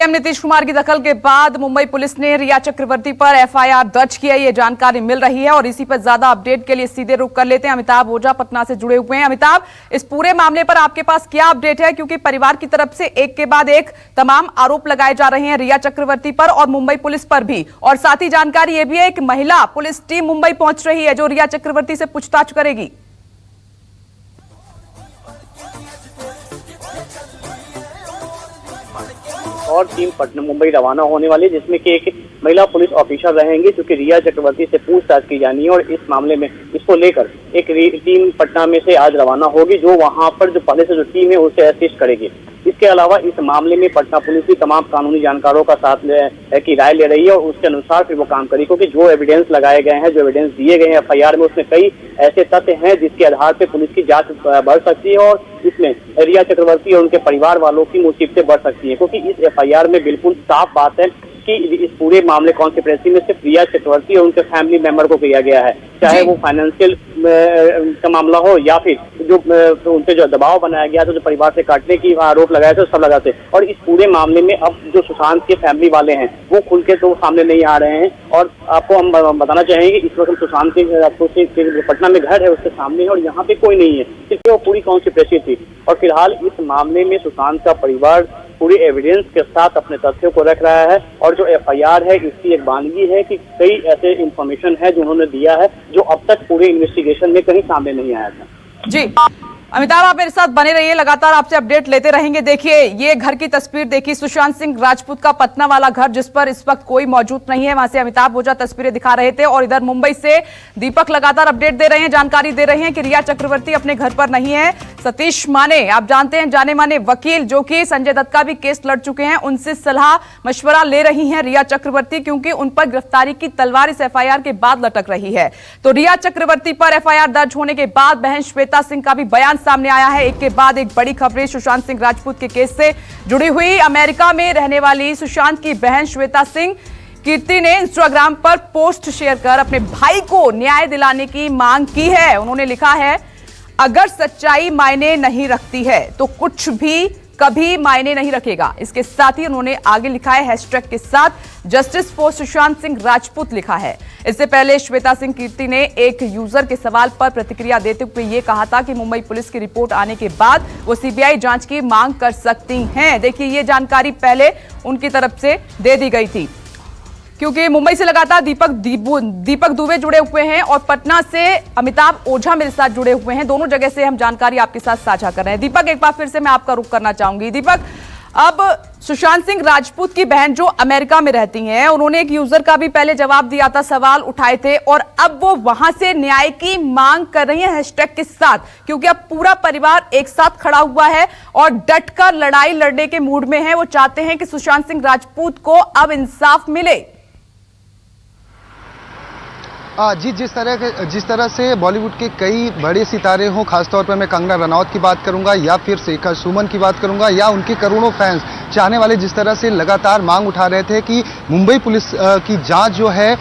CM Nitish Kumar की दखल के बाद मुंबई पुलिस ने रिया चक्रवर्ती पर एफआईआर दर्ज किया, ये जानकारी मिल रही है। और इसी पर ज्यादा अपडेट के लिए सीधे रुख कर लेते हैं, अमिताभ ओझा पटना से जुड़े हुए हैं। अमिताभ, इस पूरे मामले पर आपके पास क्या अपडेट है? क्योंकि परिवार की तरफ से एक के बाद एक तमाम आरोप लगाए जा रहे हैं रिया चक्रवर्ती पर और मुंबई पुलिस पर भी। और साथ ही जानकारी यह भी है कि महिला पुलिस टीम मुंबई पहुंच रही है जो रिया चक्रवर्ती से पूछताछ करेगी। और टीम पटना मुंबई रवाना होने वाली है, जिसमें कि एक महिला पुलिस ऑफिसर रहेंगे जो कि रिया चक्रवर्ती से पूछताछ की जानी है। और इस मामले में इसको लेकर एक टीम पटना में से आज रवाना होगी जो वहां पर जो पहले से जो टीम है उसे असिस्ट करेगी। इसके अलावा इस मामले में पटना पुलिस भी तमाम कानूनी जानकारों का साथ की राय ले रही है और उसके अनुसार फिर वो काम करेगी, क्योंकि जो एविडेंस लगाए गए हैं, जो एविडेंस दिए गए हैं एफआईआर में, उसमें कई ऐसे तथ्य हैं जिसके आधार पर पुलिस की जांच बढ़ सकती है और इसमें रिया चक्रवर्ती और उनके परिवार वालों की मुसीबतें बढ़ सकती है। क्योंकि इस एफआईआर में बिल्कुल साफ बात है कि इस पूरे मामले कॉन्स्पिरेसी में सिर्फ रिया चक्रवर्ती और उनके फैमिली मेंबर को किया गया है, चाहे वो फाइनेंशियल का मामला हो या फिर जो उनसे जो दबाव बनाया गया था, जो परिवार से काटने की आरोप लगाए थे, सब लगाते। और इस पूरे मामले में अब जो सुशांत के फैमिली वाले हैं वो खुल के तो सामने नहीं आ रहे हैं। और आपको हम बताना चाहेंगे इस वक्त सुशांत के पटना में घर है उसके सामने है और यहाँ पे कोई नहीं है, क्योंकि वो पूरी कॉन्स्पिरेसी थी। और फिलहाल इस मामले में सुशांत का परिवार पूरी एविडेंस के साथ अपने तथ्यों को रख रहा है। और जो एफआईआर है इसकी एक बानगी है कि कई ऐसे इंफॉर्मेशन है जो उन्होंने दिया है जो अब तक पूरे इन्वेस्टिगेशन में कहीं सामने नहीं आया था। जी अमिताभ, आप मेरे साथ बने रहिए, लगातार आपसे अपडेट लेते रहेंगे। देखिए ये घर की तस्वीर देखिए, सुशांत सिंह राजपूत का पटना वाला घर, जिस पर इस वक्त कोई मौजूद नहीं है। वहां से अमिताभ ओझा तस्वीरें दिखा रहे थे और इधर मुंबई से दीपक लगातार अपडेट दे रहे हैं, जानकारी दे रहे हैं कि रिया चक्रवर्ती अपने घर पर नहीं है। सतीश माने, आप जानते हैं जाने माने वकील जो कि संजय दत्त का भी केस लड़ चुके हैं, उनसे सलाह मशवरा ले रही हैं रिया चक्रवर्ती, क्योंकि उन पर गिरफ्तारी की तलवार इस एफआईआर के बाद लटक रही है। तो रिया चक्रवर्ती पर एफआईआर दर्ज होने के बाद बहन श्वेता सिंह का भी बयान सामने आया है। एक के बाद एक बड़ी खबरें सुशांत सिंह राजपूत के केस से जुड़ी हुई। अमेरिका में रहने वाली सुशांत की बहन श्वेता सिंह कीर्ति ने इंस्टाग्राम पर पोस्ट शेयर कर अपने भाई को न्याय दिलाने की मांग की है। उन्होंने लिखा है, अगर सच्चाई मायने नहीं रखती है तो कुछ भी कभी मायने नहीं रखेगा। इसके साथ ही उन्होंने आगे लिखा है हैशटैग के साथ जस्टिस फॉर सुशांत सिंह राजपूत लिखा है। इससे पहले श्वेता सिंह कीर्ति ने एक यूजर के सवाल पर प्रतिक्रिया देते हुए यह कहा था कि मुंबई पुलिस की रिपोर्ट आने के बाद वो सीबीआई जांच की मांग कर सकती हैं। देखिए ये जानकारी पहले उनकी तरफ से दे दी गई थी, क्योंकि मुंबई से लगातार दीपक दुबे जुड़े हुए हैं और पटना से अमिताभ ओझा मेरे साथ जुड़े हुए हैं। दोनों जगह से हम जानकारी आपके साथ साझा कर रहे हैं। दीपक, एक बार फिर से मैं आपका रुख करना चाहूंगी। दीपक, अब सुशांत सिंह राजपूत की बहन जो अमेरिका में रहती हैं, उन्होंने एक यूजर का भी पहले जवाब दिया था, सवाल उठाए थे और अब वो वहां से न्याय की मांग कर रही हैं हैशटैग के साथ, क्योंकि अब पूरा परिवार एक साथ खड़ा हुआ है और डटकर लड़ाई लड़ने के मूड में है। वो चाहते हैं कि सुशांत सिंह राजपूत को अब इंसाफ मिले। जी, जिस तरह से बॉलीवुड के कई बड़े सितारे हों, खासतौर पर मैं कंगना रनौत की बात करूंगा या फिर शेखर सुमन की बात करूंगा या उनके करोड़ों फैंस चाहने वाले जिस तरह से लगातार मांग उठा रहे थे कि मुंबई पुलिस की जांच जो है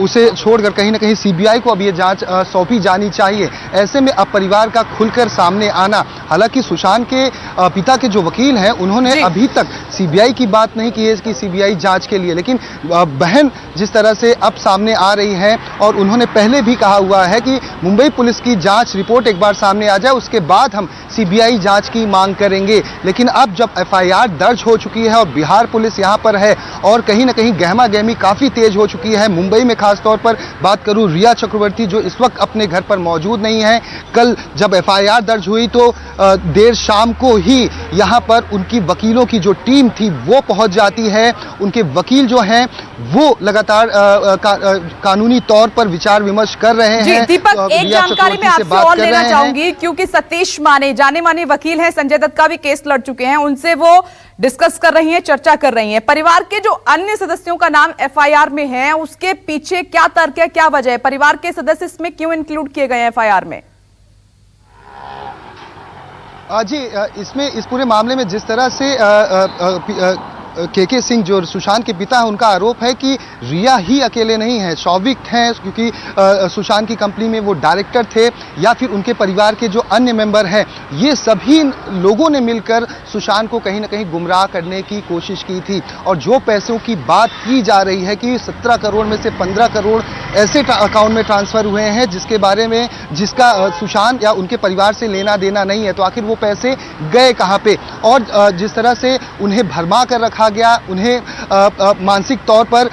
उसे छोड़कर कहीं ना कहीं सीबीआई को अब ये जांच सौंपी जानी चाहिए। ऐसे में अब परिवार का खुलकर सामने आना, हालांकि सुशांत के पिता के जो वकील हैं उन्होंने अभी तक सीबीआई की बात नहीं की है कि सीबीआई जांच के लिए, लेकिन बहन जिस तरह से अब सामने आ रही है और उन्होंने पहले भी कहा हुआ है कि मुंबई पुलिस की जांच रिपोर्ट एक बार सामने आ जाए उसके बाद हम सीबीआई जांच की मांग करेंगे। लेकिन अब जब एफआईआर दर्ज हो चुकी है और बिहार पुलिस यहां पर है और कहीं ना कहीं गहमा गहमी काफी तेज हो चुकी है, मुंबई में खासतौर पर बात करूं रिया चक्रवर्ती जो इस वक्त अपने घर पर मौजूद नहीं है। कल जब एफआईआर दर्ज हुई तो देर शाम को ही यहां पर उनकी वकीलों की जो टीम थी वो पहुंच जाती है। उनके वकील जो हैं वो लगातार कानूनी तौर पर विचार विमर्श कर रहे हैं। दीपक, एक जानकारी मैं आपसे और लेना चाहूंगी, क्योंकि सतीश माने जाने माने वकील हैं, संजय दत्त का भी केस लड़ चुके हैं, उनसे वो डिस्कस कर रही हैं, चर्चा कर रही हैं। परिवार के जो अन्य सदस्यों का नाम एफआईआर में है उसके पीछे क्या तर्क है, क्या वजह है? परिवार के सदस्य इसमें क्यों इंक्लूड किए गए हैं एफआईआर में? जी, इसमें इस पूरे मामले में जिस तरह से केके सिंह जो सुशांत के पिता हैं, उनका आरोप है कि रिया ही अकेले नहीं है, शौविक हैं, क्योंकि सुशांत की कंपनी में वो डायरेक्टर थे, या फिर उनके परिवार के जो अन्य मेंबर हैं, ये सभी लोगों ने मिलकर सुशांत को कहीं ना कहीं गुमराह करने की कोशिश की थी। और जो पैसों की बात की जा रही है कि 17 करोड़ में से 15 करोड़ ऐसे अकाउंट में ट्रांसफर हुए हैं जिसका सुशांत या उनके परिवार से लेना देना नहीं है, तो आखिर वो पैसे गए कहां पे। और जिस तरह से उन्हें भरमा कर रखा गया, उन्हें मानसिक तौर पर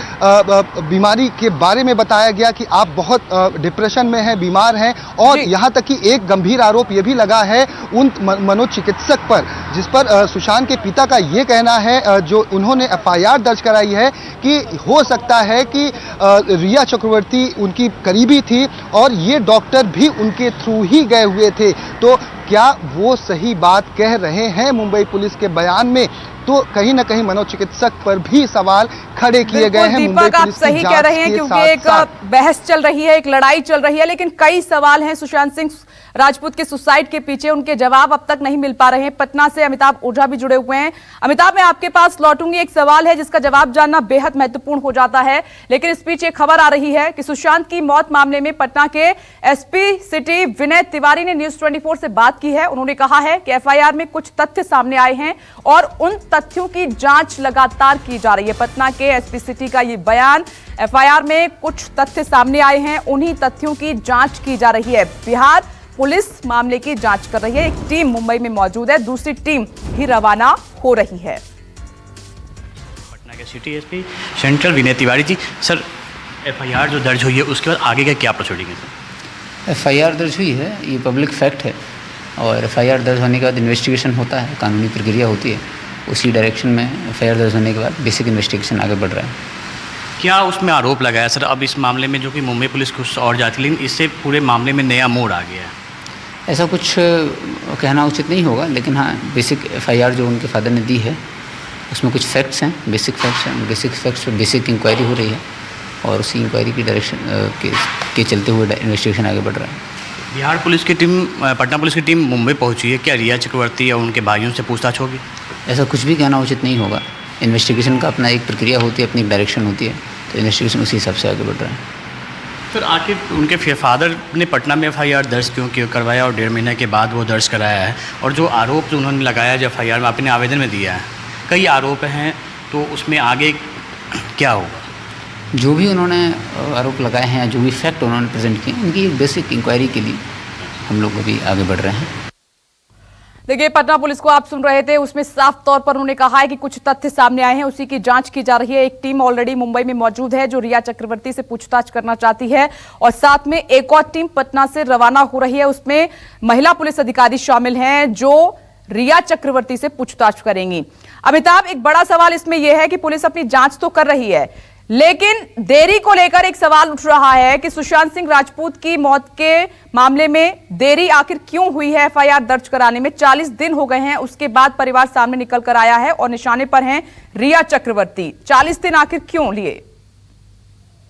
बीमारी के बारे में बताया गया कि आप बहुत डिप्रेशन में हैं, बीमार हैं, और यहां तक कि एक गंभीर आरोप यह भी लगा है उन मनोचिकित्सक पर, जिस पर सुशांत के पिता का यह कहना है, जो उन्होंने एफआईआर दर्ज कराई है, कि हो सकता है कि रिया चक्रवर्ती उनकी करीबी थी और ये डॉक्टर भी उनके थ्रू ही गए हुए थे। तो क्या वो सही बात कह रहे हैं मुंबई पुलिस के बयान में? तो कहीं ना कहीं मनोचिकित्सक पर भी सवाल खड़े किए गए हैं। दीपक, आप सही कह रहे हैं, क्योंकि एक बहस चल रही है, एक लड़ाई चल रही है, लेकिन कई सवाल हैं सुशांत सिंह राजपूत के सुसाइड के पीछे, उनके जवाब अब तक नहीं मिल पा रहे हैं। पटना से अमिताभ ओझा भी जुड़े हुए हैं। अमिताभ, मैं आपके पास लौटूंगी। एक सवाल है जिसका जवाब जानना बेहद महत्वपूर्ण हो जाता है, लेकिन इस बीच एक खबर आ रही है कि सुशांत की मौत मामले में पटना के एसपी सिटी विनय तिवारी ने न्यूज 24 से बात की है। उन्होंने कहा है कि एफआईआर में कुछ तथ्य सामने आए हैं और उन तथ्यों की जांच लगातार की जा रही है। पटना के एसपी सिटी का ये बयान, एफआईआर में कुछ तथ्य सामने आए हैं, उन्हीं तथ्यों की जांच की जा रही है। बिहार पुलिस मामले की जांच कर रही है। एक टीम मुंबई में मौजूद है, दूसरी टीम भी रवाना हो रही है। पटना के city SP central Vinay Tiwari ji, sir FIR जो दर्ज हुई है उसके बाद आगे का क्या प्रोसीडिंग है सर? एफआईआर दर्ज हुई है, ये पब्लिक फैक्ट है, और एफआईआर दर्ज होने के बाद इन्वेस्टिगेशन होता है, कानूनी प्रक्रिया होती है। उसी डायरेक्शन में एफआईआर दर्ज होने के बाद बेसिक इन्वेस्टिगेशन आगे बढ़ रहा है। क्या उसमें आरोप लगाया सर अब इस मामले में, जो कि मुंबई पुलिस कुछ और जाती, लेकिन इससे पूरे मामले में नया मोड़ आ गया है? ऐसा कुछ कहना उचित नहीं होगा, लेकिन हाँ, बेसिक एफआईआर जो उनके फादर ने दी है उसमें कुछ फैक्ट्स हैं, बेसिक फैक्ट्स हैं। बेसिक फैक्ट्स पर बेसिक इंक्वायरी हो रही है, और उसी इंक्वायरी की डायरेक्शन के चलते हुए इन्वेस्टिगेशन आगे बढ़ रहा है। बिहार पुलिस की टीम, पटना पुलिस की टीम मुंबई पहुंची है, क्या रिया चक्रवर्ती या उनके भाइयों से पूछताछ होगी? ऐसा कुछ भी कहना उचित नहीं होगा। इन्वेस्टिगेशन का अपना एक प्रक्रिया होती है, अपनी एक डायरेक्शन होती है, तो इन्वेस्टिगेशन उसी हिसाब से आगे बढ़ रहा है। सर आखिर उनके फादर ने पटना में एफआईआर दर्ज क्यों करवाया और 1.5 महीने के बाद वो दर्ज कराया है? और जो आरोप जो उन्होंने लगाया जो एफआईआर में आपने आवेदन में दिया है, कई आरोप हैं, तो उसमें आगे क्या होगा? जो भी उन्होंने आरोप लगाए हैं, जो भी फैक्ट उन्होंने प्रेजेंट किए, उनकी एक बेसिक इंक्वायरी के लिए हम लोग अभी आगे बढ़ रहे हैं। देखिए, पटना पुलिस को आप सुन रहे थे, उसमें साफ तौर पर उन्होंने कहा है कि कुछ तथ्य सामने आए हैं, उसी की जांच की जा रही है। एक टीम ऑलरेडी मुंबई में मौजूद है जो रिया चक्रवर्ती से पूछताछ करना चाहती है, और साथ में एक और टीम पटना से रवाना हो रही है। उसमें महिला पुलिस अधिकारी शामिल हैं जो रिया चक्रवर्ती से पूछताछ करेंगी। अमिताभ, एक बड़ा सवाल इसमें यह है कि पुलिस अपनी जांच तो कर रही है, लेकिन देरी को लेकर एक सवाल उठ रहा है कि सुशांत सिंह राजपूत की मौत के मामले में देरी आखिर क्यों हुई है एफआईआर दर्ज कराने में? 40 दिन हो गए हैं, उसके बाद परिवार सामने निकल कर आया है और निशाने पर हैं रिया चक्रवर्ती। 40 दिन आखिर क्यों लिए?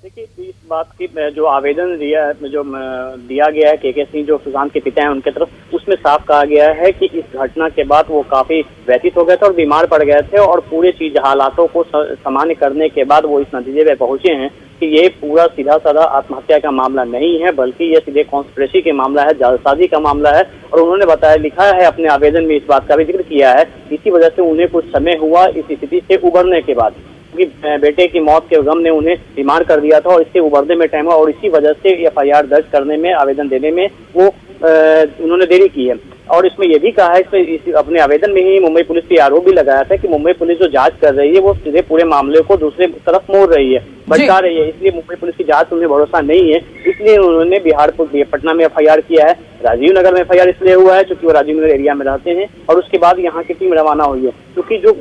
देखिए, इस बात की जो आवेदन दिया गया है केके सिंह जो सुशांत के पिता हैं उनके तरफ, उसमें साफ कहा गया है कि इस घटना के बाद वो काफी व्यथित हो गए थे और बीमार पड़ गए थे, और पूरे चीज हालातों को सामान्य करने के बाद वो इस नतीजे पे पहुंचे हैं कि ये पूरा सीधा साधा आत्महत्या का मामला नहीं है, बल्कि ये सीधे कॉन्स्पिरेसी का मामला है, जालसाजी का मामला है। और उन्होंने बताया, लिखा है अपने आवेदन में, इस बात का भी जिक्र किया है, इसी वजह से उन्हें कुछ समय हुआ इस स्थिति से उबरने के बाद, क्योंकि बेटे की मौत के गम ने उन्हें बीमार कर दिया था और इससे उबरने में टाइम हुआ, और इसी वजह से एफआईआर दर्ज करने में, आवेदन देने में वो उन्होंने देरी की है। और इसमें यह भी कहा है, इसमें अपने आवेदन में ही मुंबई पुलिस पे आरोप भी लगाया था कि मुंबई पुलिस जो जांच कर रही है वो सीधे पूरे मामले को दूसरे तरफ मोड़ रही है, भटका रही है, इसलिए मुंबई पुलिस की जांच उन्हें भरोसा नहीं है, इसलिए उन्होंने पटना में एफआईआर किया है। राजीव नगर में एफआईआर इसलिए हुआ है क्योंकि वो राजीव नगर एरिया में रहते हैं, और उसके बाद यहाँ की टीम रवाना हुई है, क्योंकि जो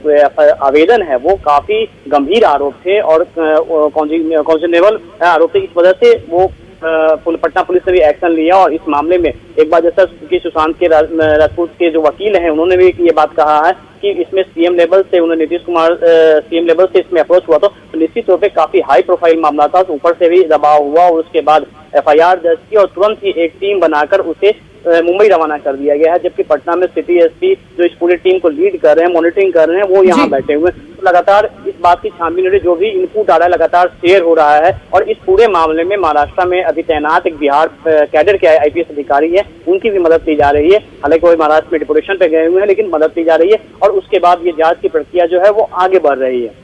आवेदन है वो काफी गंभीर आरोप थे और कॉन्सिडरेबल आरोप थे। इस वजह से वो पटना पुलिस ने भी एक्शन लिया, और इस मामले में एक बार जैसा कि सुशांत के राजपूत के जो वकील हैं उन्होंने भी ये बात कहा है कि इसमें सीएम लेवल से, उन्होंने नीतीश कुमार सीएम लेवल से इसमें अप्रोच हुआ, तो निश्चित निश्चित तौर पे काफी हाई प्रोफाइल मामला था, तो ऊपर से भी दबाव हुआ और उसके बाद एफआईआर दर्ज की और तुरंत ही एक टीम बनाकर उसे मुंबई रवाना कर दिया गया है। जबकि पटना में सिटी एसपी जो इस पूरी टीम को लीड कर रहे हैं, मॉनिटरिंग कर रहे हैं, वो यहाँ बैठे हुए हैं। तो लगातार इस बात की छानबीन हो रही है, जो भी इनपुट आ रहा है लगातार शेयर हो रहा है। और इस पूरे मामले में महाराष्ट्र में अभी तैनात एक बिहार कैडर के आईपीएस अधिकारी है, उनकी भी मदद ली जा रही है। हालांकि वो महाराष्ट्र में डिपोटेशन पे गए हुए हैं, लेकिन मदद ली जा रही है और उसके बाद ये जांच की प्रक्रिया जो है वो आगे बढ़ रही है।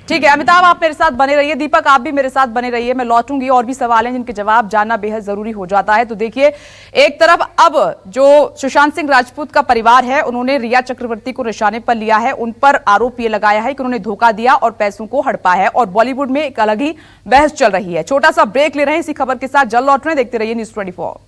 ठीक है अमिताभ, आप मेरे साथ बने रहिए। दीपक, आप भी मेरे साथ बने रहिए। मैं लौटूंगी, और भी सवाल हैं जिनके जवाब जानना बेहद जरूरी हो जाता है। तो देखिए, एक तरफ अब जो सुशांत सिंह राजपूत का परिवार है, उन्होंने रिया चक्रवर्ती को निशाने पर लिया है। उन पर आरोप ये लगाया है कि उन्होंने धोखा दिया और पैसों को हड़पा है, और बॉलीवुड में एक अलग ही बहस चल रही है। छोटा सा ब्रेक ले रहे हैं, इसी खबर के साथ जल्द लौट रहे हैं। देखते रहिए न्यूज़ 24।